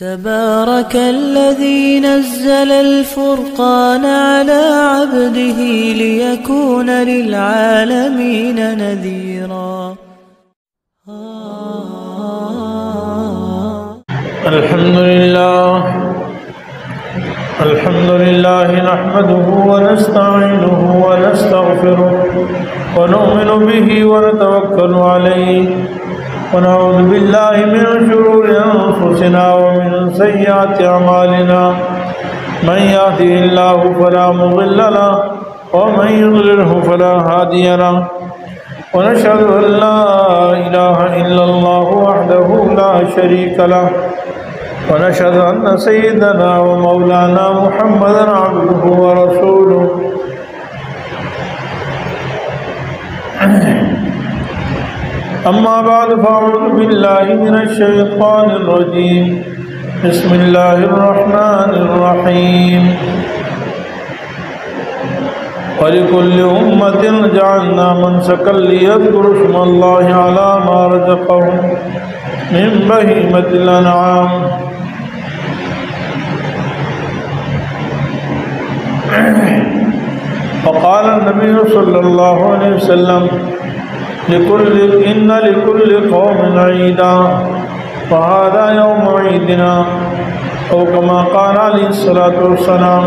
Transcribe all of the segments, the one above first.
تبارك الذي نزل الفرقان على عبده ليكون للعالمين نذيرا. الحمد لله نحمده ونستعينه ونستغفره ونؤمن به ونتوكل عليه ونعوذ بالله من شرور أنفسنا ومن سيئات أعمالنا من يهده الله فلا مضل له ومن يضلله فلا هادي له ونشهد أن لا إله إلا الله وحده لا شريك له ونشهد أن سيدنا ومولانا محمدا عبده ورسوله. أما بعد فأعوذ بالله من الشيطان الرجيم. بسم الله الرحمن الرحيم. ولكل أمة جعلنا منسكا ليذكروا اسم الله على ما رزقهم من بهيمة الأنعام. وقال النبي صلى الله عليه وسلم إن لكل قوم عيدا وهذا يوم عيدنا أو كما قال عليه الصلاة والسلام.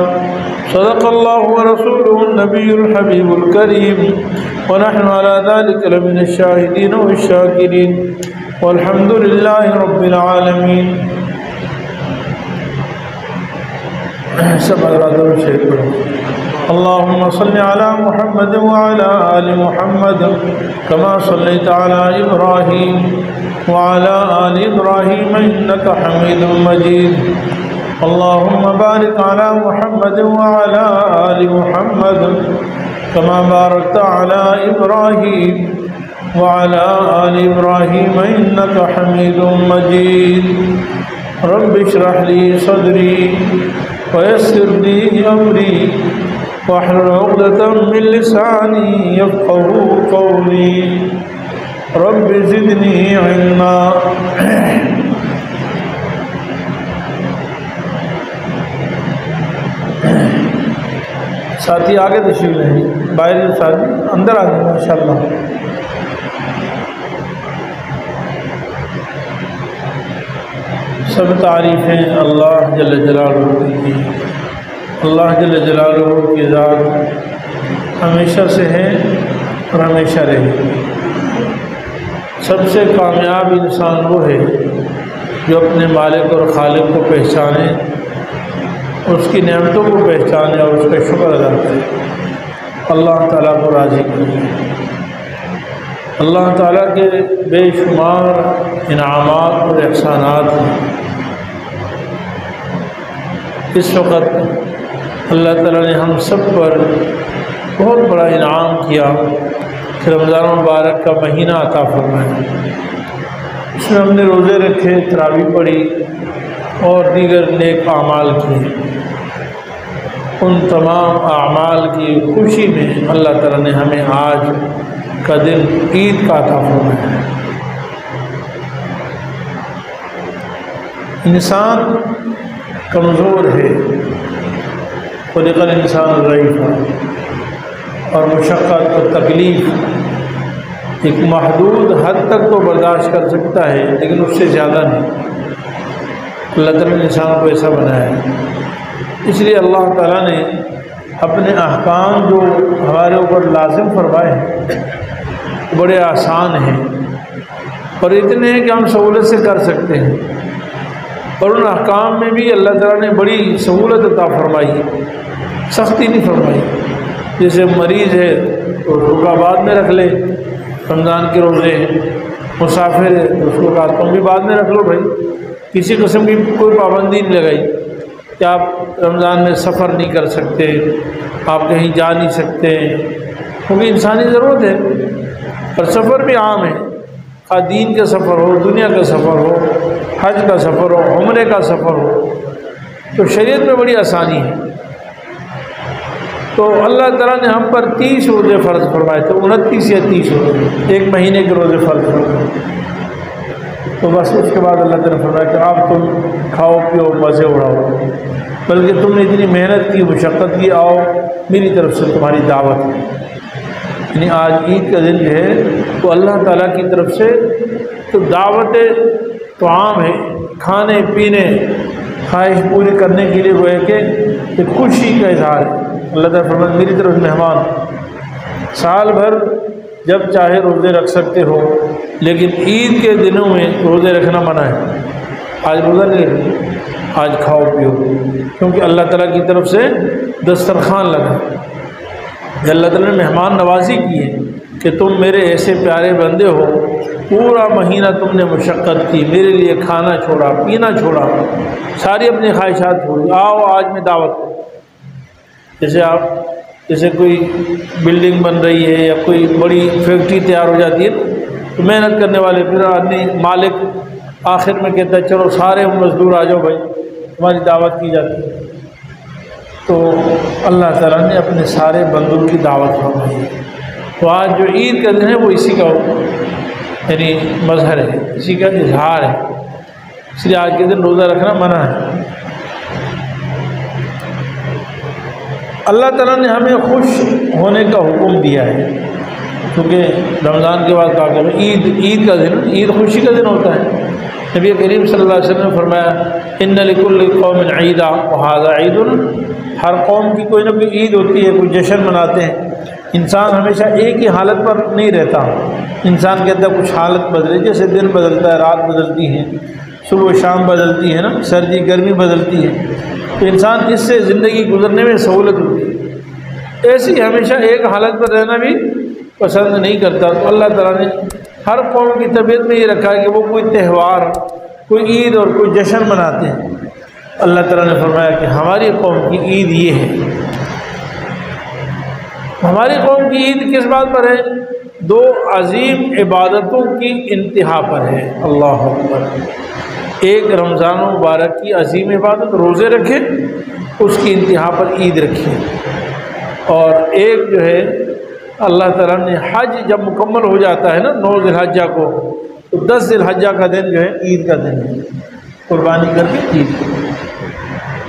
صدق الله ورسوله النبي الحبيب الكريم ونحن على ذلك لمن الشاهدين والشاكرين والحمد لله رب العالمين. سب حضرات شیخ پڑھو. اللهم صل على محمد وعلى آل محمد كما صليت على إبراهيم وعلى آل إبراهيم إنك حميد مجيد. اللهم بارك على محمد وعلى آل محمد كما باركت على إبراهيم وعلى آل إبراهيم إنك حميد مجيد. رب اشرح لي صدري ويسر لي أمري واحلل عقدة من لساني يفقهوا قولي. رب زدني علما. ساتھی آگے تشریف لیں، باہر ساتھی اندر آ جائیں انشاءاللہ. سب تعریفیں اللہ جل جلالہ کی. اللہ جل جلالہ کی ذات ہمیشہ سے ہے اور ہمیشہ رہے گی. سب سے کامیاب انسان وہ ہے جو اپنے مالک اور خالق کو پہچانے، اس کی نعمتوں کو پہچانے اور اس کا شکر ادا کرے، اللہ تعالیٰ کو راضی کرے. اللہ تعالیٰ کے بے شمار انعامات اور احسانات ہیں. اس وقت اللہ تعالیٰ نے ہم سب پر بہت بڑا انعام کیا کہ رمضان مبارک کا مہینہ عطا فرمایا. اس میں ہم نے روزے رکھے، تراویح پڑھی اور دیگر نیک اعمال کیے. ان تمام اعمال کی خوشی میں اللہ تعالیٰ نے ہمیں آج کا دن عید کا عطا فرمایا ہے. انسان کمزور ہے، خلق الانسان ضعیفا، اور مشقت اور تکلیف ایک محدود حد تک تو برداشت کر سکتا ہے لیکن اس سے زیادہ نہیں. اللہ تعالیٰ نے انسان کو ایسا بنایا ہے. اس لیے اللہ تعالیٰ نے اپنے احکام جو ہمارے اوپر لازم فرمائے ہیں بڑے آسان ہیں اور اتنے ہیں کہ ہم سہولت سے کر سکتے ہیں. اور ان احکام میں بھی اللہ تعالیٰ نے بڑی سہولت عطا فرمائی ہے، سختی نہیں فرمائی. جیسے مریض ہے تو روزہ بعد میں رکھ لے، رمضان کے روزے ہیں. مسافر ہے تو اس کو کہا تم بھی بعد میں رکھ لو بھائی. کسی قسم کی کوئی پابندی نہیں لگائی کہ آپ رمضان میں سفر نہیں کر سکتے، آپ کہیں جا نہیں سکتے، کیونکہ انسانی ضرورت ہے. اور سفر بھی عام ہے، خواہ دین کا سفر ہو، دنیا کا سفر ہو، حج کا سفر ہو، عمرے کا سفر ہو، تو شریعت میں بڑی آسانی ہے. تو اللہ تعالیٰ نے ہم پر 30 روزے فرض فرمائے تھے، 29 یا 30 روزے، ایک مہینے کے روزے فرض فرمائے. تو بس اس کے بعد اللہ تعالیٰ نے فرمایا کہ اب تم کھاؤ پیو مزے اڑاؤ، بلکہ تم نے اتنی محنت کی مشقت کی، آؤ میری طرف سے تمہاری دعوت ہے۔ یعنی آج عید کا دن جو ہے وہ اللہ تعالیٰ کی طرف سے تو دعوت طعام ہے، کھانے پینے خواہش پوری کرنے کے لیے وہ ہے کہ خوشی کا اظہار ہے۔ اللہ تعالیٰ فرماتا میری طرف مہمان، سال بھر جب چاہے روزے رکھ سکتے ہو، لیکن عید کے دنوں میں روزے رکھنا منع ہے۔ آج روزہ نہیں رکھنا، آج کھاؤ پیو، کیونکہ اللہ تعالیٰ کی طرف سے دسترخوان لگا، اللہ تعالیٰ نے مہمان نوازی کی ہے کہ تم میرے ایسے پیارے بندے ہو، پورا مہینہ تم نے مشقت کی، میرے لیے کھانا چھوڑا، پینا چھوڑا، ساری اپنی خواہشات چھوڑی، آؤ آج میں دعوت کروں۔ جیسے کوئی بلڈنگ بن رہی ہے یا کوئی بڑی فیکٹری تیار ہو جاتی ہے تو محنت کرنے والے پھر آدمی مالک آخر میں کہتا ہے چلو سارے مزدور آ جاؤ بھائی، تمہاری دعوت کی جاتی ہے۔ تو اللہ تعالیٰ نے اپنے سارے بندوں کی دعوت فرمائی ہے۔ تو آج جو عید کا دن ہے وہ اسی کا یعنی مظہر ہے، اسی کا اظہار ہے، اس لیے آج کے دن روزہ رکھنا منع ہے۔ اللہ تعالیٰ نے ہمیں خوش ہونے کا حکم دیا ہے، کیونکہ رمضان کے بعد کہا کہ عید کا دن، عید خوشی کا دن ہوتا ہے۔ نبی کریم صلی اللہ علیہ وسلم نے فرمایا ان لکل قوم عیدا وہذا عید، ہر قوم کی کوئی نہ کوئی عید ہوتی ہے، کوئی جشن مناتے ہیں۔ انسان ہمیشہ ایک ہی حالت پر نہیں رہتا، انسان کہتا ہے کچھ حالت بدلے، جیسے دن بدلتا ہے، رات بدلتی ہے، صبح شام بدلتی ہے نا، سردی گرمی بدلتی ہے، تو انسان اس سے زندگی گزرنے میں سہولت ہوتی ہے۔ ایسی ہمیشہ ایک حالت پر رہنا بھی پسند نہیں کرتا، تو اللہ تعالیٰ نے ہر قوم کی طبیعت میں یہ رکھا ہے کہ وہ کوئی تہوار، کوئی عید اور کوئی جشن مناتے ہیں۔ اللہ تعالیٰ نے فرمایا کہ ہماری قوم کی عید یہ ہے۔ ہماری قوم کی عید کس بات پر ہے؟ دو عظیم عبادتوں کی انتہا پر ہے۔ اللہ اکبر! ایک رمضان مبارک کی عظیم عبادت روزے رکھے، اس کی انتہا پر عید رکھی، اور ایک جو ہے اللہ تعالیٰ نے حج جب مکمل ہو جاتا ہے نا 9 ذی الحجہ کو، تو 10 ذی الحجہ کا دن جو ہے عید کا دن ہے، قربانی کر کے عید۔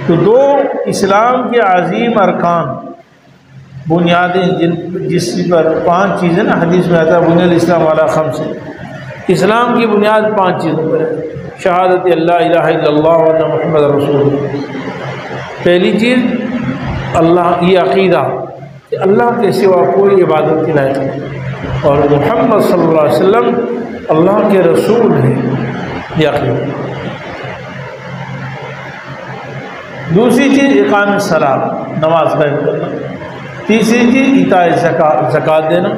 تو دو اسلام کے عظیم ارکان، بنیادیں، جس پر 5 چیزیں نا، حدیث میں آتا ہے بنی الاسلام علی 5، اسلام کی بنیاد 5 چیزوں پر ہے۔ شہادت اللہ الہ الا اللہ و ان محمد رسول اللہ، پہلی چیز اللہ، یہ عقیدہ کہ اللہ کے سوا کوئی عبادت کے لائق نہیں، اور محمد صلی اللہ علیہ وسلم اللہ کے رسول ہیں، یہ عقیدہ۔ دوسری چیز اقام الصلاۃ، نماز قائم کرنا۔ تیسری چیز ایتاء زکوٰۃ دینا۔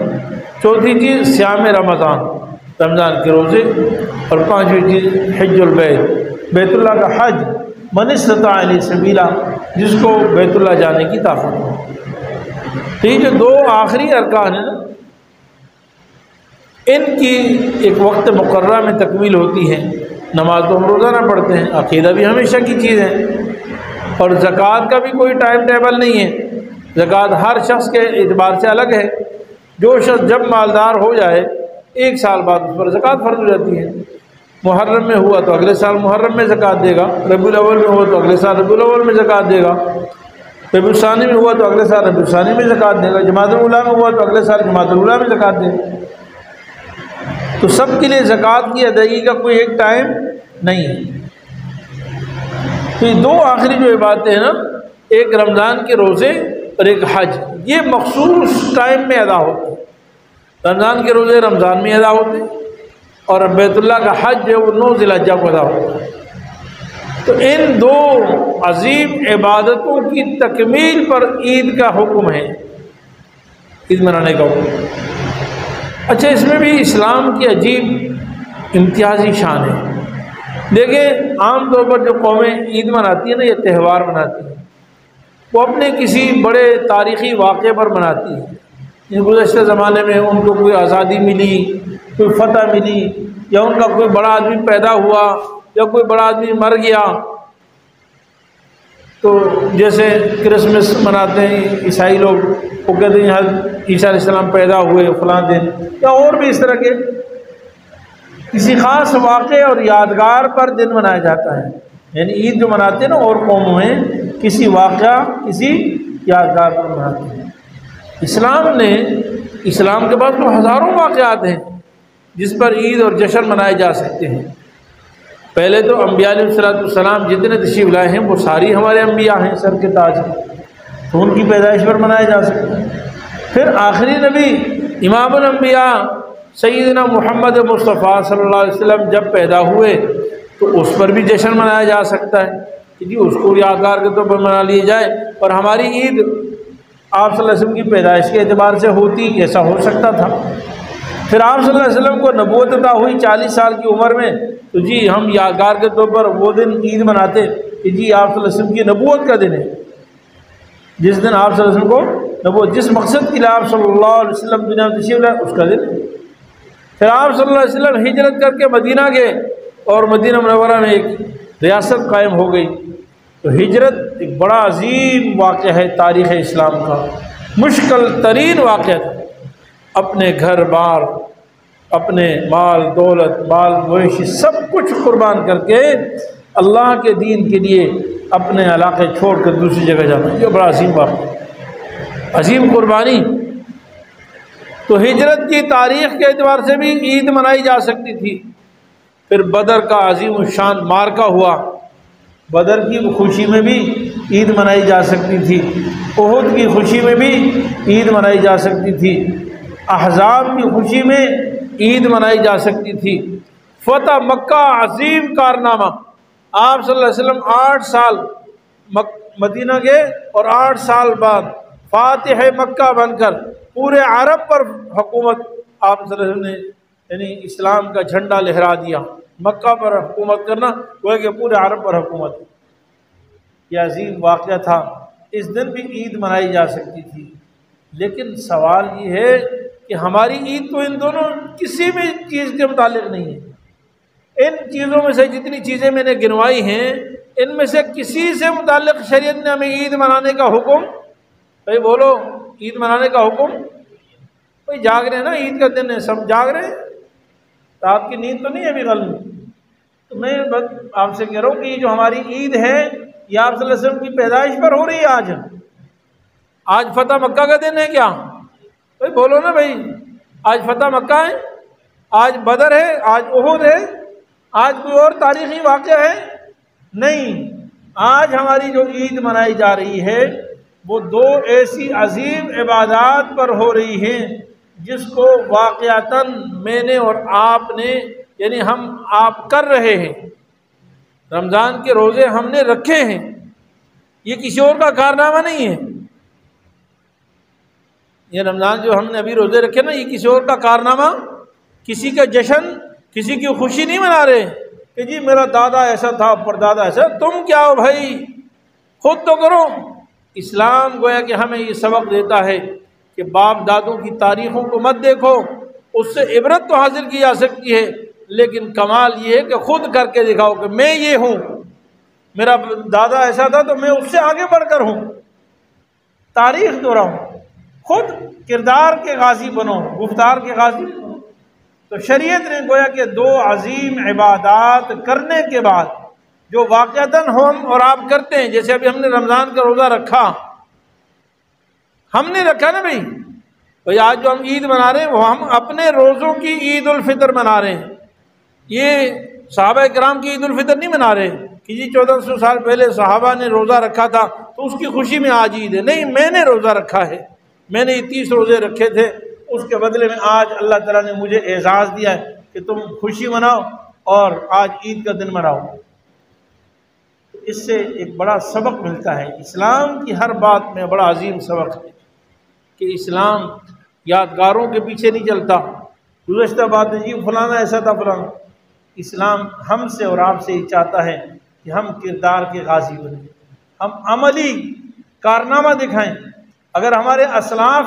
چوتھی چیز صیام رمضان، رمضان کے روزے۔ اور 5ویں چیز حج البیت، بیت اللہ کا حج، من استطاع الیہ سبیلا، جس کو بیت اللہ جانے کی طاقت ہو۔ تو یہ جو 2 آخری ارکان ہیں نا، ان کی ایک وقت مقررہ میں تکمیل ہوتی ہے۔ نماز تو ہم روزانہ پڑھتے ہیں، عقیدہ بھی ہمیشہ کی چیز ہے، اور زکوٰۃ کا بھی کوئی ٹائم ٹیبل نہیں ہے۔ زکوٰۃ ہر شخص کے اعتبار سے الگ ہے۔ جو شخص جب مالدار ہو جائے 1 سال بعد اس پر زکوٰۃ فرض ہو جاتی ہے۔ محرم میں ہوا تو اگلے سال محرم میں زکوٰۃ دے گا، ربیع الاول میں ہوا تو اگلے سال ربیع الاول میں زکوٰۃ دے گا، ربیع الثانی میں ہوا تو اگلے سال ربیع الثانی میں زکوٰۃ دے گا، جمادی الاولیٰ میں ہوا تو اگلے سال جمادی الاولیٰ میں زکوٰۃ دے گا۔ تو سب کے لیے زکوٰۃ کی ادائیگی کا کوئی ایک ٹائم نہیں ہے۔ تو یہ 2 آخری جو عبادتیں ہیں نا، ایک رمضان کے روزے اور ایک حج، یہ مخصوص ٹائم میں ادا ہوتے ہیں۔ رمضان کے روزے رمضان میں ادا ہوتے ہیں، اور بیت اللہ کا حج جو ہے وہ 9 ذی الحجہ کو ادا ہوتا ہے۔ تو ان 2 عظیم عبادتوں کی تکمیل پر عید کا حکم ہے، عید منانے کا حکم۔ اچھا، اس میں بھی اسلام کی عجیب امتیازی شان ہے۔ دیکھیں، عام طور پر جو قومیں عید مناتی ہیں نا، یہ تہوار مناتی ہیں، وہ اپنے کسی بڑے تاریخی واقعے پر مناتی ہیں۔ گزشتہ زمانے میں ان کو کوئی آزادی ملی، کوئی فتح ملی، یا ان کا کوئی بڑا آدمی پیدا ہوا، یا کوئی بڑا آدمی مر گیا۔ تو جیسے کرسمس مناتے ہیں عیسائی لوگ، وہ کہتے ہیں حضرت عیسیٰ علیہ السلام پیدا ہوئے فلاں دن، یا اور بھی اس طرح کے۔ کسی خاص واقعے اور یادگار پر دن منایا جاتا ہے، یعنی عید جو مناتے ہیں نا اور قوموں میں کسی واقعہ کسی یادگار پر مناتے ہیں۔ اسلام کے پاس تو ہزاروں واقعات ہیں جس پر عید اور جشن منائے جا سکتے ہیں۔ پہلے تو انبیاء علیہ السلام جتنے تشریف لائے ہیں وہ ساری ہمارے انبیاء ہیں، سر کے تاج ہیں، تو ان کی پیدائش پر منایا جا سکتا ہے۔ پھر آخری نبی امام الانبیاء سیدنا محمد مصطفیٰ صلی اللہ علیہ وسلم جب پیدا ہوئے تو اس پر بھی جشن منایا جا سکتا ہے کہ جی اس کو یادگار کے طور پر منا لیا جائے، اور ہماری عید آپ صلی اللہ علیہ وسلم کی پیدائش کے اعتبار سے ہوتی، ایسا ہو سکتا تھا۔ پھر آپ صلی اللہ علیہ وسلم کو نبوت عطا ہوئی 40 سال کی عمر میں، تو جی ہم یادگار کے طور پر وہ دن عید مناتے کہ جی آپ صلی اللہ علیہ وسلم کی نبوت کا دن ہے، جس دن آپ صلی اللہ علیہ وسلم کو نبوت، جس مقصد کے لیے آپ صلی اللہ علیہ وسلم دنیا میں تشریف لائے اس کا دن ہے۔ پھر آپ صلی اللہ علیہ وسلم ہجرت کر کے مدینہ گئے اور مدینہ منورہ میں ایک ریاست قائم ہو گئی۔ تو ہجرت ایک بڑا عظیم واقعہ ہے تاریخ اسلام کا، مشکل ترین واقعہ تھا۔ اپنے گھر بار، اپنے مال دولت، مال مویشی سب کچھ قربان کر کے اللہ کے دین کے لیے اپنے علاقے چھوڑ کر دوسری جگہ جانا، یہ بڑا عظیم واقعہ، عظیم قربانی۔ تو ہجرت کی تاریخ کے اعتبار سے بھی عید منائی جا سکتی تھی۔ پھر بدر کا عظیم الشان معرکہ ہوا، بدر کی خوشی میں بھی عید منائی جا سکتی تھی، احد کی خوشی میں بھی عید منائی جا سکتی تھی، احزاب کی خوشی میں عید منائی جا سکتی تھی۔ فتح مکہ عظیم کارنامہ، آپ صلی اللہ علیہ وسلم 8 سال مدینہ گئے اور 8 سال بعد فاتح مکہ بن کر پورے عرب پر حکومت، آپ صلی اللہ علیہ وسلم نے یعنی اسلام کا جھنڈا لہرا دیا۔ مکہ پر حکومت کرنا وہ کہ پورے عرب پر حکومت، یہ عظیم واقعہ تھا۔ اس دن بھی عید منائی جا سکتی تھی، لیکن سوال یہ ہے کہ ہماری عید تو ان دونوں کسی بھی چیز کے متعلق نہیں ہے۔ ان چیزوں میں سے جتنی چیزیں میں نے گنوائی ہیں، ان میں سے کسی سے متعلق شریعت نے ہمیں عید منانے کا حکم، بھائی بولو عید منانے کا حکم، بھائی جاگ رہے ہیں نا، عید کا دن ہے سب جاگ رہے ہیں، تو آپ کی نیند تو نہیں ہے ابھی غلط۔ تو میں آپ سے کہہ رہا ہوں کہ یہ جو ہماری عید ہے یہ آپ صلی اللہ علیہ وسلم کی پیدائش پر ہو رہی ہے۔ آج فتح مکہ کا دن ہے کیا؟ بھائی بولو نا بھائی، آج فتح مکہ ہے، آج بدر ہے، آج احد ہے، آج کوئی اور تاریخی واقعہ ہے؟ نہیں، آج ہماری جو عید منائی جا رہی ہے وہ 2 ایسی عظیم عبادات پر ہو رہی ہیں جس کو واقعتاً میں نے اور آپ نے یعنی ہم آپ کر رہے ہیں۔ رمضان کے روزے ہم نے رکھے ہیں، یہ کسی اور کا کارنامہ نہیں ہے۔ یہ رمضان جو ہم نے ابھی روزے رکھے نا، یہ کسی اور کا کارنامہ، کسی کا جشن، کسی کی خوشی نہیں منا رہے کہ جی میرا دادا ایسا تھا، پردادا ایسا۔ تم کیا ہو بھائی، خود تو کرو۔ اسلام گویا کہ ہمیں یہ سبق دیتا ہے کہ باپ دادوں کی تاریخوں کو مت دیکھو، اس سے عبرت تو حاصل کی جا سکتی ہے، لیکن کمال یہ ہے کہ خود کر کے دکھاؤ کہ میں یہ ہوں، میرا دادا ایسا تھا تو میں اس سے آگے بڑھ کر ہوں، تاریخ دہراؤں، خود کردار کے غازی بنو، گفتار کے غازی بنو۔ تو شریعت نے گویا کہ 2 عظیم عبادات کرنے کے بعد جو واقعتاً ہم اور آپ کرتے ہیں، جیسے ابھی ہم نے رمضان کا روزہ رکھا، ہم نے رکھا نا بھائی آج جو ہم عید منا رہے ہیں وہ ہم اپنے روزوں کی عید الفطر منا رہے ہیں، یہ صحابہ کرام کی عید الفطر نہیں منا رہے کہ جی 1400 سال پہلے صحابہ نے روزہ رکھا تھا تو اس کی خوشی میں آج عید ہے۔ نہیں، میں نے روزہ رکھا ہے، میں نے 30 روزے رکھے تھے، اس کے بدلے میں آج اللہ تعالیٰ نے مجھے اعزاز دیا ہے کہ تم خوشی مناؤ اور آج عید کا دن مناؤ۔ اس سے ایک بڑا سبق ملتا ہے، اسلام کی ہر بات میں بڑا عظیم سبق ہے کہ اسلام یادگاروں کے پیچھے نہیں چلتا، گزشتہ بات ہے جی فلانا ایسا تھا فلانا۔ اسلام ہم سے اور آپ سے یہ چاہتا ہے کہ ہم کردار کے غازی بنیں، ہم عملی کارنامہ دکھائیں۔ اگر ہمارے اسلاف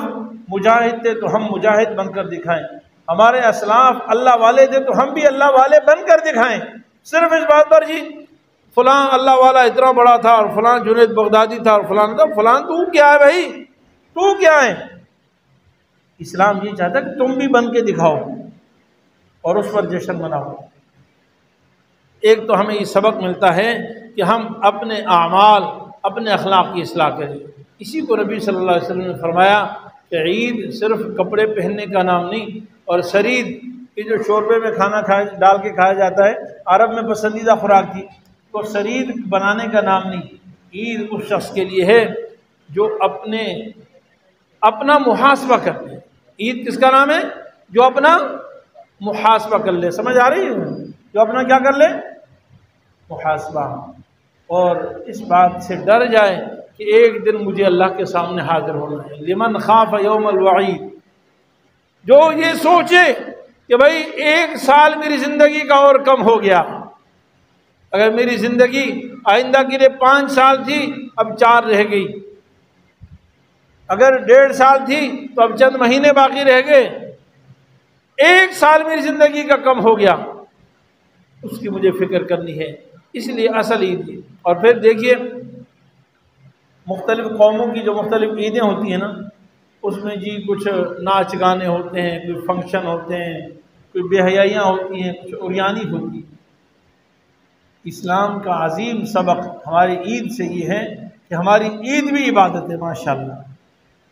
مجاہد تھے تو ہم مجاہد بن کر دکھائیں، ہمارے اسلاف اللہ والے تھے تو ہم بھی اللہ والے بن کر دکھائیں۔ صرف اس بات پر جی فلاں اللہ والا اتنا بڑا تھا اور فلاں جنید بغدادی تھا اور فلاں تھا، فلاں تو کیا ہے بھائی، تو کیا ہے؟ اسلام یہ چاہتا ہے کہ تم بھی بن کے دکھاؤ، اور اس پر جشن مناؤ۔ ایک تو ہمیں یہ سبق ملتا ہے کہ ہم اپنے اعمال، اپنے اخلاق کی اصلاح کریں۔ اسی کو نبی صلی اللہ علیہ وسلم نے فرمایا کہ عید صرف کپڑے پہننے کا نام نہیں، اور سرید یہ جو شوربے میں کھانا ڈال کے کھایا جاتا ہے، عرب میں پسندیدہ خوراک تھی، تو سرید بنانے کا نام نہیں۔ عید اس شخص کے لیے ہے جو اپنا محاسبہ کر لے۔ عید کس کا نام ہے؟ جو اپنا محاسبہ کر لے۔ سمجھ آ رہی ہے؟ جو اپنا کیا کر لے؟ محاسبہ، اور اس بات سے ڈر جائے کہ ایک دن مجھے اللہ کے سامنے حاضر ہونا ہے۔ لمن خاف یوم الوعید، جو یہ سوچے کہ بھائی 1 سال میری زندگی کا اور کم ہو گیا، اگر میری زندگی آئندہ کے لیے 5 سال تھی اب 4 رہ گئی، اگر 1.5 سال تھی تو اب چند مہینے باقی رہ گئے، 1 سال میری زندگی کا کم ہو گیا، اس کی مجھے فکر کرنی ہے۔ اس لیے اصل عید ہے۔ اور پھر دیکھیے مختلف قوموں کی جو مختلف عیدیں ہوتی ہیں نا، اس میں جی کچھ ناچ گانے ہوتے ہیں، کوئی فنکشن ہوتے ہیں، کوئی بے حیائیاں ہوتی ہیں، کچھ عریانی ہوتی ہے۔ اسلام کا عظیم سبق ہماری عید سے یہ ہے کہ ہماری عید بھی عبادت ہے۔ ماشاءاللہ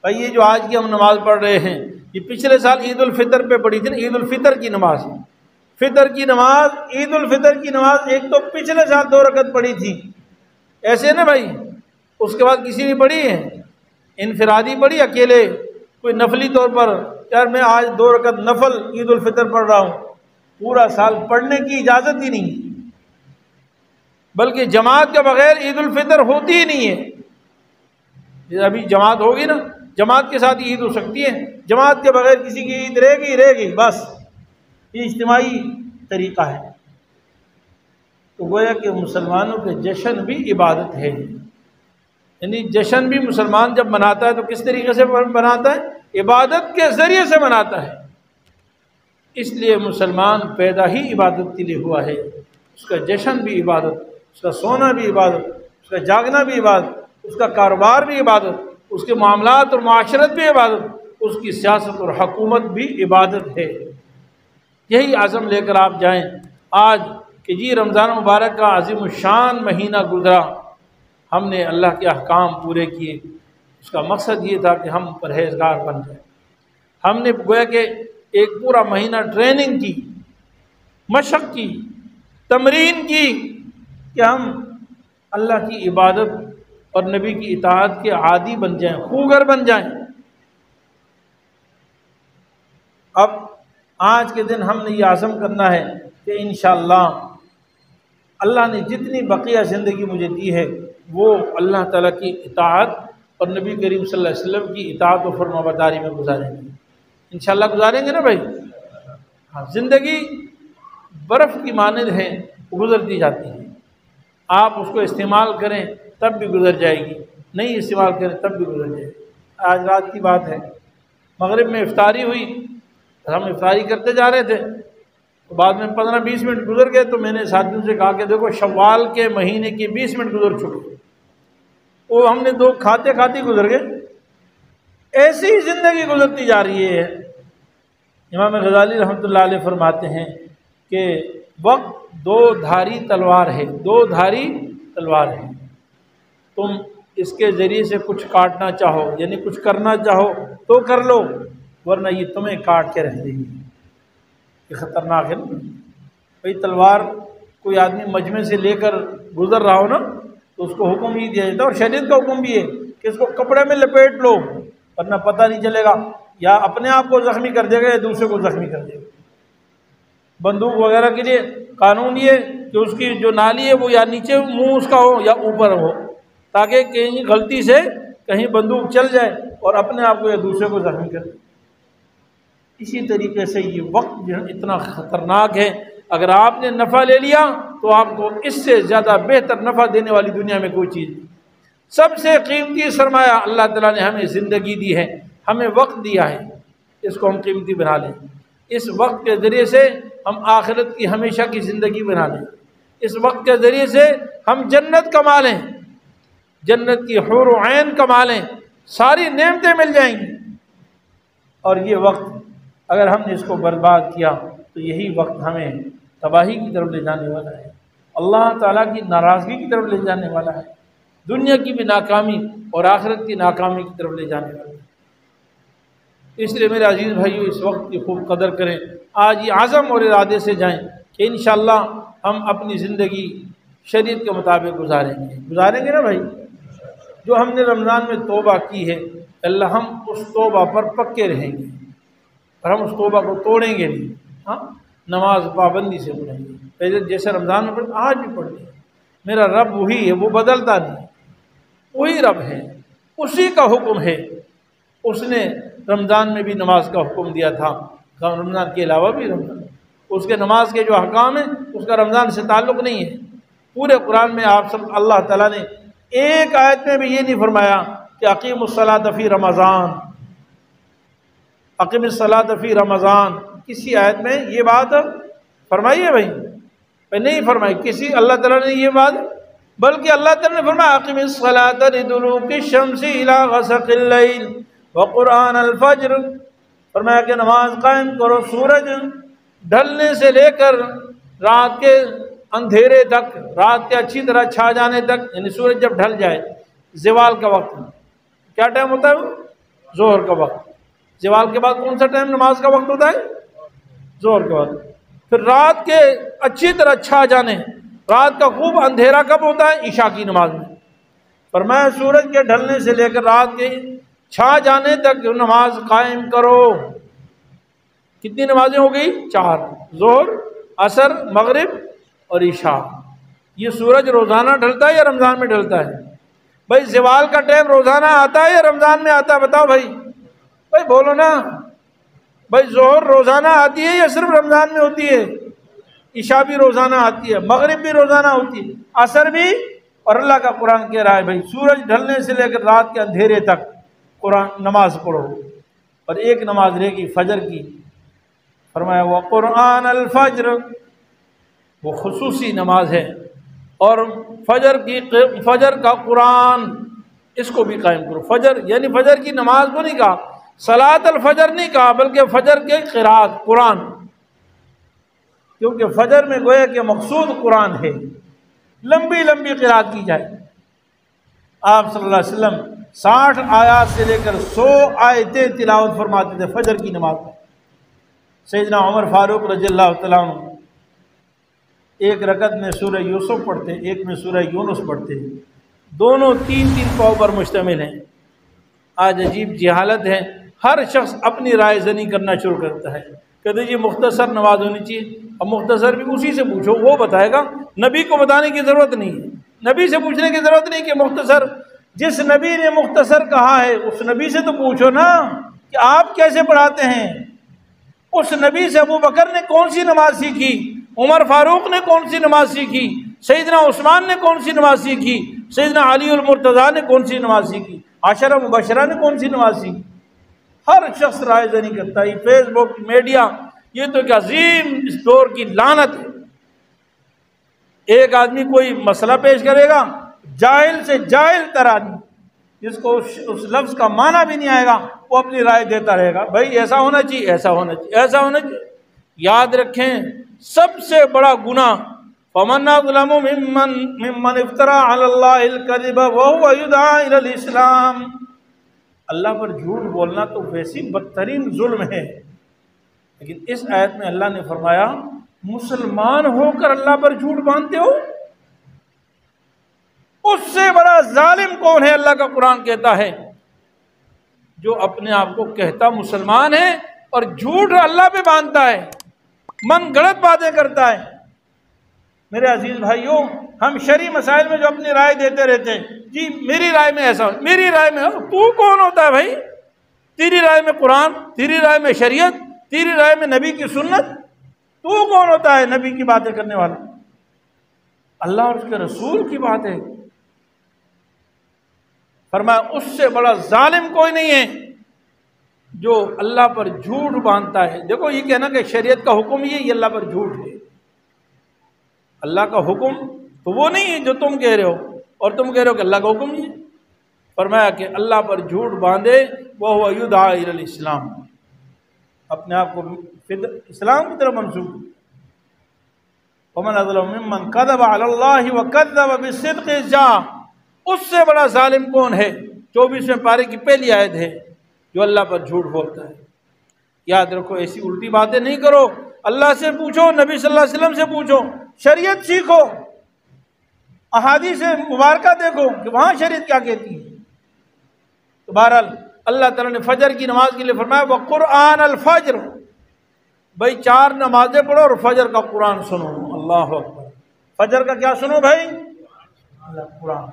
بھائی، یہ جو آج کی ہم نماز پڑھ رہے ہیں، یہ پچھلے سال عید الفطر پہ پڑھی تھی نا، عید الفطر کی نماز، فطر کی نماز، عید الفطر کی نماز ایک تو پچھلے سال 2 رکعت پڑھی تھی، ایسے نا بھائی، اس کے بعد کسی نے پڑھی ہے؟ انفرادی پڑھی، اکیلے کوئی نفلی طور پر، یار میں آج 2 رکعت نفل عید الفطر پڑھ رہا ہوں، پورا سال پڑھنے کی اجازت ہی نہیں، بلکہ جماعت کے بغیر عید الفطر ہوتی ہی نہیں ہے۔ ابھی جماعت ہوگی نا، جماعت کے ساتھ عید ہو سکتی ہے، جماعت کے بغیر کسی کی عید رہے گی بس، یہ اجتماعی طریقہ ہے۔ تو گویا کہ مسلمانوں کے جشن بھی عبادت ہے، یعنی جشن بھی مسلمان جب مناتا ہے تو کس طریقے سے مناتا ہے؟ عبادت کے ذریعے سے مناتا ہے۔ اس لیے مسلمان پیدا ہی عبادت کے لیے ہوا ہے، اس کا جشن بھی عبادت، اس کا سونا بھی عبادت، اس کا جاگنا بھی عبادت، اس کا کاروبار بھی عبادت، اس کے معاملات اور معاشرت بھی عبادت، اس کی سیاست اور حکومت بھی عبادت ہے۔ یہی عزم لے کر آپ جائیں آج کہ جی رمضان مبارک کا عظیم الشان مہینہ گزرا، ہم نے اللہ کے احکام پورے کیے، اس کا مقصد یہ تھا کہ ہم پرہیزگار بن جائیں۔ ہم نے گویا کہ ایک پورا مہینہ ٹریننگ کی، مشق کی، تمرین کی کہ ہم اللہ کی عبادت اور نبی کی اطاعت کے عادی بن جائیں، خوگر بن جائیں۔ اب آج کے دن ہم نے یہ عزم کرنا ہے کہ انشاءاللہ اللہ نے جتنی بقیہ زندگی مجھے دی ہے وہ اللہ تعالیٰ کی اطاعت اور نبی کریم صلی اللہ علیہ وسلم کی اطاعت و فرمانبرداری میں گزاریں گے۔ انشاءاللہ گزاریں گے نا بھائی؟ ہاں، زندگی برف کی مانند ہے، گزرتی جاتی ہے، آپ اس کو استعمال کریں تب بھی گزر جائے گی، نہیں استعمال کریں تب بھی گزر جائے گی۔ آج رات کی بات ہے، مغرب میں افطاری ہوئی، ہم افطاری کرتے جا رہے تھے تو بعد میں 15-20 منٹ گزر گئے، تو میں نے ساتھیوں سے کہا کہ دیکھو شوال کے مہینے کے 20 منٹ گزر چکے، وہ ہم نے 2 کھاتے کھاتے گزر گئے۔ ایسی ہی زندگی گزرتی جا رہی ہے۔ امام غزالی رحمۃ اللہ علیہ فرماتے ہیں کہ وقت 2 دھاری تلوار ہے، 2 دھاری تلوار ہے، تم اس کے ذریعے سے کچھ کاٹنا چاہو یعنی کچھ کرنا چاہو تو کر لو، ورنہ یہ تمہیں کاٹ کے رکھ دے گی۔ یہ خطرناک ہے نا بھائی، تلوار کوئی آدمی مجمع سے لے کر گزر رہا ہو نا تو اس کو حکم ہی دیا جاتا ہے، اور شریعت کا حکم بھی ہے کہ اس کو کپڑے میں لپیٹ لو، ورنہ پتہ نہیں چلے گا، یا اپنے آپ کو زخمی کر دے گا یا دوسرے کو زخمی کر دے گا۔ بندوق وغیرہ کے لیے قانون یہ کہ اس کی جو نالی ہے وہ یا نیچے منہ اس کا ہو یا اوپر ہو، تاکہ کہیں غلطی سے کہیں بندوق چل جائے اور اپنے آپ کو یا دوسرے کو زخمی کر دے۔ اسی طریقے سے یہ وقت جو ہے اتنا خطرناک ہے، اگر آپ نے نفع لے لیا تو آپ کو اس سے زیادہ بہتر نفع دینے والی دنیا میں کوئی چیز نہیں۔ سب سے قیمتی سرمایہ اللہ تعالیٰ نے ہمیں زندگی دی ہے، ہمیں وقت دیا ہے، اس کو ہم قیمتی بنا لیں۔ اس وقت کے ذریعے سے ہم آخرت کی ہمیشہ کی زندگی بنا لیں، اس وقت کے ذریعے سے ہم جنت کما لیں، جنت کی حور و عین کما لیں، ساری نعمتیں مل جائیں گی۔ اور یہ وقت اگر ہم نے اس کو برباد کیا تو یہی وقت ہمیں تباہی کی طرف لے جانے والا ہے، اللہ تعالیٰ کی ناراضگی کی طرف لے جانے والا ہے، دنیا کی بھی ناکامی اور آخرت کی ناکامی کی طرف لے جانے والا ہے۔ اس لیے میرے عزیز بھائیو، اس وقت کی خوب قدر کریں، آج یہ عزم اور ارادے سے جائیں کہ انشاءاللہ ہم اپنی زندگی شریعت کے مطابق گزاریں گے نا بھائی۔ جو ہم نے رمضان میں توبہ کی ہے، اللہ ہم اس توبہ پر پکے رہیں گے اور ہم اس توبہ کو توڑیں گے نہیں۔ ہاں، نماز پابندی سے پڑھیں گے، پہلے جیسے رمضان میں پڑھیں آج بھی پڑھیں گے۔ میرا رب وہی ہے، وہ بدلتا نہیں، وہی رب ہے، اسی کا حکم ہے۔ اس نے رمضان میں بھی نماز کا حکم دیا تھا، رمضان کے علاوہ بھی رمضان، اس کے نماز کے جو احکام ہیں اس کا رمضان سے تعلق نہیں ہے۔ پورے قرآن میں آپ سب اللہ تعالیٰ نے ایک آیت میں بھی یہ نہیں فرمایا کہ اقیم الصلاۃ فی رمضان، اقیم الصلاۃ فی رمضان، کسی آیت میں یہ بات فرمائی ہے بھائی؟ نہیں فرمائی کسی اللہ تعالیٰ نے یہ بات، بلکہ اللہ تعالیٰ نے فرمایا اقیم الصلاۃ لدلوک الشمس الی غسق اللیل وقرآن الفجر، فرمایا کہ نماز قائم کرو سورج ڈھلنے سے لے کر رات کے اندھیرے تک، رات کے اچھی طرح چھا جانے تک، یعنی سورج جب ڈھل جائے، زوال کا وقت کیا ٹائم ہوتا ہے؟ ظہر کا وقت۔ زوال کے بعد کون سا ٹائم نماز کا وقت ہوتا ہے؟ ظہر کے بعد۔ پھر رات کے اچھی طرح چھا جانے، رات کا خوب اندھیرا کب ہوتا ہے؟ عشاء کی نماز میں۔ فرمایا سورج کے ڈھلنے سے لے کر رات کے چھا جانے تک نماز قائم کرو۔ کتنی نمازیں ہو گئی؟ 4، ظہر، عصر، مغرب اور عشاء۔ یہ سورج روزانہ ڈھلتا ہے یا رمضان میں ڈھلتا ہے؟ بھائی زوال کا ٹائم روزانہ آتا ہے یا رمضان میں آتا ہے؟ بتاؤ بھائی، بھائی بولو نا بھائی۔ ظہر روزانہ آتی ہے یا صرف رمضان میں ہوتی ہے؟ عشاء بھی روزانہ آتی ہے، مغرب بھی روزانہ ہوتی ہے، عصر بھی۔ اور اللہ کا قرآن کہہ رہا ہے بھائی سورج ڈھلنے سے لے کر رات کے اندھیرے تک قرآن نماز پڑھو۔ اور ایک نماز رہے گی فجر کی، فرمایا وقرآن الفجر، وہ خصوصی نماز ہے، اور فجر کا قرآن، اس کو بھی قائم کرو۔ فجر یعنی فجر کی نماز کو نہیں کہا، صلاۃ الفجر نہیں کہا، بلکہ فجر کے قرات قرآن، کیونکہ فجر میں گویا کہ مقصود قرآن ہے، لمبی لمبی قرات کی جائے۔ آپ صلی اللہ علیہ وسلم 60 آیات سے لے کر 100 آیتیں تلاوت فرماتے تھے فجر کی نماز میں۔ سیدنا عمر فاروق رضی اللہ تعالیٰ عنہ ایک رکعت میں سورہ یوسف پڑھتے، ایک میں سورہ یونس پڑھتے، دونوں 3 پاؤں پر مشتمل ہیں۔ آج عجیب جہالت ہے، ہر شخص اپنی رائے زنی کرنا شروع کرتا ہے، کہتے جی مختصر نماز ہونی چاہیے۔ اب مختصر بھی اسی سے پوچھو، وہ بتائے گا، نبی کو بتانے کی ضرورت نہیں ہے، نبی سے پوچھنے کی ضرورت نہیں کہ مختصر، جس نبی نے مختصر کہا ہے اس نبی سے تو پوچھو نا کہ آپ کیسے پڑھاتے ہیں۔ اس نبی سے ابو بکر نے کون سی نماز سیکھی، عمر فاروق نے کون سی نماز سیکھی، سیدنا عثمان نے کون سی نماز سیکھی، سیدنا علی المرتضیٰ نے کون سی نماز سیکھی، عشرہ مبشرہ نے کون سی نماز سیکھی۔ ہر شخص رائے زنی کرتا ہے۔ فیس بک، میڈیا، یہ تو ایک عظیم اس دور کی لعنت ہے۔ ایک آدمی کوئی مسئلہ پیش کرے گا، جاہل سے جاہل ترانی، جس کو اس لفظ کا معنی بھی نہیں آئے گا، وہ اپنی رائے دیتا رہے گا، بھائی ایسا ہونا چاہیے، ایسا ہونا چاہیے، ایسا ہونا چاہیے۔ یاد رکھیں سب سے بڑا گناہ فَمَنْ أَظْلَمُ مِمَّنِ افْتَرَىٰ عَلَى اللَّهِ الْكَذِبَ وَهُوَ يُدْعَىٰ إِلَى الْإِسْلَامِ۔ اللہ پر جھوٹ بولنا تو ویسی بدترین ظلم ہے، لیکن اس آیت میں اللہ نے فرمایا مسلمان ہو کر اللہ پر جھوٹ باندھتے ہو، اس سے بڑا ظالم کون ہے؟ اللہ کا قرآن کہتا ہے جو اپنے آپ کو کہتا مسلمان ہے اور جھوٹ اللہ پہ باندھتا ہے، من گڑت باتیں کرتا ہے۔ میرے عزیز بھائیوں، ہم شرعی مسائل میں جو اپنی رائے دیتے رہتے ہیں، جی میری رائے میں ایسا ہو، میری رائے میں ہو، تو کون ہوتا ہے بھائی؟ تیری رائے میں قرآن، تیری رائے میں شریعت، تیری رائے میں نبی کی سنت، تو کون ہوتا ہے نبی کی باتیں کرنے والا؟ اللہ اور اس کے رسول کی بات ہے۔ فرمایا اس سے بڑا ظالم کوئی نہیں ہے جو اللہ پر جھوٹ باندھتا ہے۔ دیکھو یہ کہنا کہ شریعت کا حکم یہ اللہ پر جھوٹ ہے، اللہ کا حکم تو وہ نہیں ہے جو تم کہہ رہے ہو، اور تم کہہ رہے ہو کہ اللہ کا حکم نہیں ہے۔ فرمایا کہ اللہ پر جھوٹ باندھے وَهُوَ يُدْعَىٰ إِلَى الْإِسْلَامِ، اپنے آپ کو اسلام کی طرف منسوب. ومن اظلم ممن کذب علی اللہ وکذب بالصدق اذ جاء. اس سے بڑا ظالم کون ہے؟ 24ویں پارے کی پہلی آیت ہے، جو اللہ پر جھوٹ بولتا ہے. یاد رکھو، ایسی الٹی باتیں نہیں کرو. اللہ سے پوچھو، نبی صلی اللہ علیہ وسلم سے پوچھو، شریعت سیکھو، احادیث مبارکہ دیکھو کہ وہاں شریعت کیا کہتی ہے. تو بہرحال اللہ تعالیٰ نے فجر کی نماز کے لیے فرمایا وقرآن الفجر، بھائی 4 نمازیں پڑھو اور فجر کا قرآن سنو. اللہ اکبر. فجر کا کیا سنو بھائی؟ قرآن.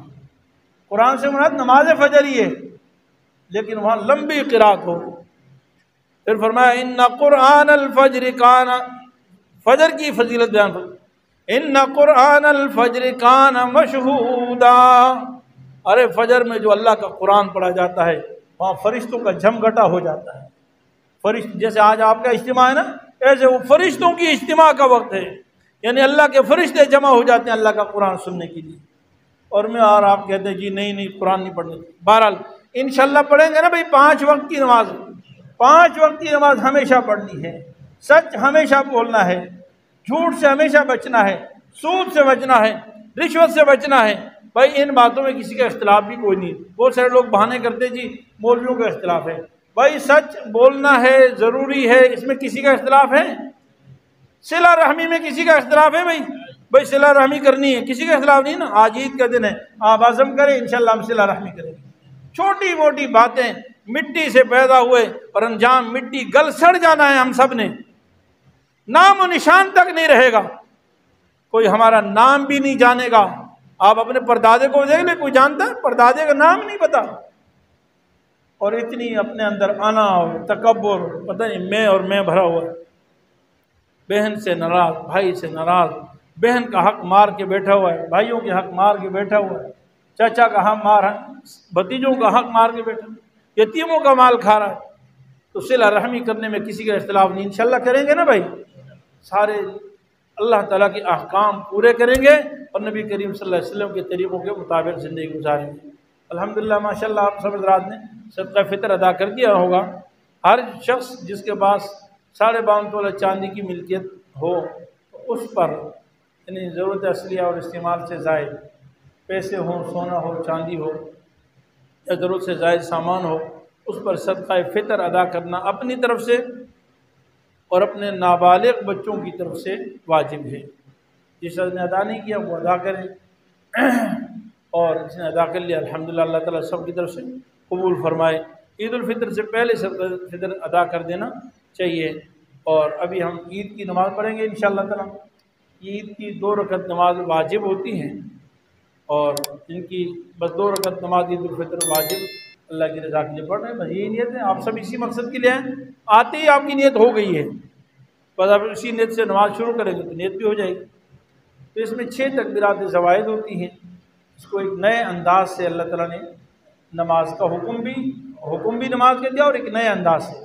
قرآن سے مراد نماز فجر ہی ہے، لیکن وہاں لمبی قرات ہو. پھر فرمایا ان قرآن الفجر کان، فجر کی فضیلت بیان فرمایا ان قرآن الفجر کان مشہودا. ارے فجر میں جو اللہ کا قرآن پڑھا جاتا ہے وہاں فرشتوں کا جھمگھٹا ہو جاتا ہے. فرشت جیسے آج آپ کا اجتماع ہے نا، ایسے وہ فرشتوں کی اجتماع کا وقت ہے، یعنی اللہ کے فرشتے جمع ہو جاتے ہیں اللہ کا قرآن سننے کے لیے. اور میں اور آپ کہتے ہیں جی نہیں قرآن نہیں پڑھنے. بہرحال انشاءاللہ پڑھیں گے نا بھائی. 5 وقت کی نماز، 5 وقت کی نماز ہمیشہ پڑھنی ہے. سچ ہمیشہ بولنا ہے، جھوٹ سے ہمیشہ بچنا ہے، سود سے بچنا ہے، رشوت سے بچنا ہے. بھائی ان باتوں میں کسی کا اختلاف بھی کوئی نہیں. بہت سارے لوگ بہانے کرتے جی مولویوں کا اختلاف ہے. بھائی سچ بولنا ہے، ضروری ہے، اس میں کسی کا اختلاف ہے؟ صلہ رحمی میں کسی کا اختلاف ہے؟ بھائی صلہ رحمی کرنی ہے، کسی کا اختلاف نہیں نا. آج عید کا دن ہے، آپ عزم کریں انشاءاللہ ہم صلہ رحمی کریں گے. چھوٹی موٹی باتیں، مٹی سے پیدا ہوئے اور انجام مٹی، گل سڑ جانا ہے. ہم سب نے نام و نشان تک نہیں رہے گا، کوئی ہمارا نام بھی نہیں جانے گا. آپ اپنے پردادے کو دیکھ لیں، کوئی جانتا ہے؟ پردادے کا نام نہیں پتا. اور اتنی اپنے اندر انا اور تکبر، پتہ نہیں میں اور میں بھرا ہوا ہے. بہن سے ناراض، بھائی سے ناراض، بہن کا حق مار کے بیٹھا ہوا ہے، بھائیوں کے حق مار کے بیٹھا ہوا ہے، چچا کا حق مار ہے، بھتیجوں کا حق مار کے بیٹھا ہے، یتیموں کا مال کھا رہا ہے. تو صلہ رحمی کرنے میں کسی کا اختلاف نہیں. انشاءاللہ کریں گے نا بھائی، سارے اللہ تعالیٰ کے احکام پورے کریں گے اور نبی کریم صلی اللہ علیہ وسلم کے طریقوں کے مطابق زندگی گزاریں گے. الحمدللہ ماشاءاللہ آپ سب حضرات نے صدقہ فطر ادا کر دیا ہوگا. ہر شخص جس کے پاس 52.5 تولہ چاندی کی ملکیت ہو، اس پر یعنی ضرورت اصلیہ اور استعمال سے زائد پیسے ہوں، سونا ہو، چاندی ہو، یا ضرورت سے زائد سامان ہو، اس پر صدقہ فطر ادا کرنا اپنی طرف سے اور اپنے نابالغ بچوں کی طرف سے واجب ہے. جس نے ادا نہیں کیا وہ ادا کریں، اور جس نے ادا کر لیا الحمدللہ اللہ تعالیٰ سب کی طرف سے قبول فرمائے. عید الفطر سے پہلے صدقہ فطر ادا کر دینا چاہیے. اور ابھی ہم عید کی نماز پڑھیں گے انشاءاللہ تعالیٰ. عید کی 2 رکعت نماز واجب ہوتی ہیں، اور جن کی بس 2 رکعت نماز عید الفطر واجب اللہ کی رضا کے لیے پڑھ رہے ہیں. بس یہی نیت ہے. آپ سب اسی مقصد کے لیے ہیں. آتے ہی آپ کی نیت ہو گئی ہے، بس آپ اسی نیت سے نماز شروع کریں گے تو نیت بھی ہو جائے گی. تو اس میں 6 تکبیرات زوائد ہوتی ہیں. اس کو ایک نئے انداز سے اللہ تعالیٰ نے نماز کا حکم بھی نماز کا دیا، اور ایک نئے انداز سے.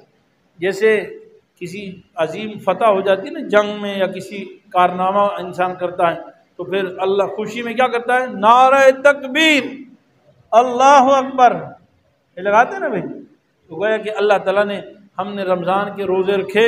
جیسے کسی عظیم فتح ہو جاتی ہے نا جنگ میں، یا کسی کارنامہ انسان کرتا ہے تو پھر اللہ خوشی میں کیا کرتا ہے؟ نعرہ تکبیر، اللہ اکبر یہ لگاتے ہیں نا بھائی. تو گویا کہ اللہ تعالیٰ نے، ہم نے رمضان کے روزے رکھے،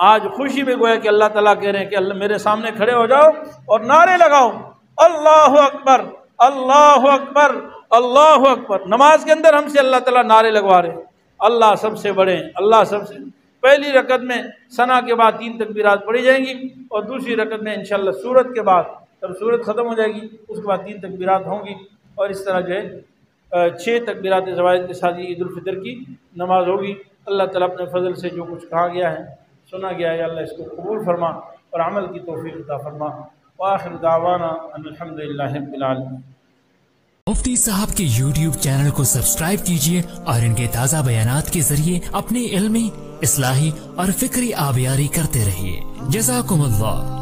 آج خوشی میں گویا کہ اللہ تعالیٰ کہہ رہے ہیں کہ اللہ میرے سامنے کھڑے ہو جاؤ اور نعرے لگاؤ، اللہ اکبر اللہ اکبر اللہ اکبر. نماز کے اندر ہم سے اللہ تعالیٰ نعرے لگوا رہے ہیں، اللہ سب سے بڑے ہیں، اللہ سب سے. پہلی رکعت میں ثنا کے بعد 3 تکبیرات پڑھی جائیں گی، اور دوسری رکعت میں انشاءاللہ سورت کے بعد، جب سورت ختم ہو جائے گی اس کے بعد 3 تکبیرات ہوں گی. اور اس طرح جو ہے 6 تکبیرات زوائد کے ساتھ عید الفطر کی نماز ہوگی. اللہ تعالیٰ اپنے فضل سے جو کچھ کہا گیا ہے، سنا گیا ہے، اللہ اس کو قبول فرما اور عمل کی توفیق عطا فرما. وآخر دعوانا ان الحمدللہ رب العالمین. مفتی صاحب کے YouTube چینل کو سبسکرائب کیجئے اور ان کے تازہ بیانات کے ذریعے اپنی علمی، اصلاحی اور فکری آبیاری کرتے رہیے. جزاکم اللہ.